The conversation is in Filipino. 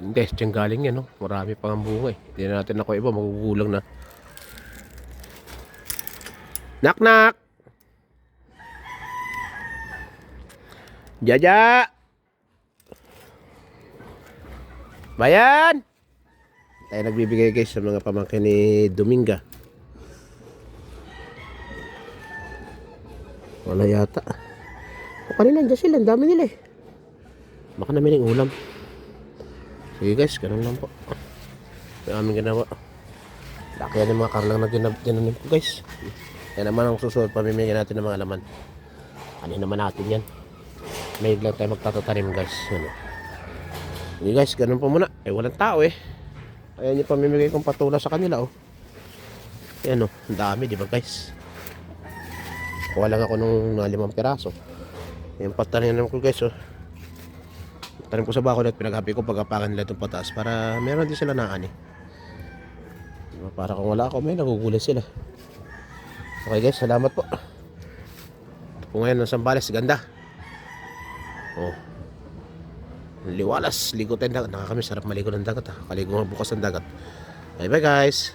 Hindi, diyan galing yan, no? Marami pang bunga eh. Hindi na natin ako iba, magugulang na. Knock knock! Jaja! Bayan! Tayo nagbibigay guys sa mga pamangkin ni Dominga. Wala yata. O kanina dyan sila, ang dami nila eh. Baka namin yung ulam. Sige guys, ganun lang po. Yung aming ginawa. Laki yan yung mga karlang na ginanim ko guys. Yan naman ang susunod, pamimigyan natin ng mga laman. Ano naman natin yan. May lang tayo magtatatanim guys. Ano. Sige guys, ganun po muna. Eh walang tao eh. Ayan yung pamimigay kong patula sa kanila oh. Ayan oh, ang dami di ba guys. Kuha lang ako nung 5 piraso. Yung patanim ko guys oh. Tanim ko sa bakod at pinaghabi ko pag-apakan nila itong pataas para meron din sila naani. Diba? Para kung wala ako may nagugulay sila. Okay guys, salamat po. Ito po ngayon ng Sambales, ganda. Oh. Liwalas, ligo tayo ng dagat. Nakakamiss, sarap maligo ng dagat ha. Kaligo nga bukas ng dagat. Bye bye guys.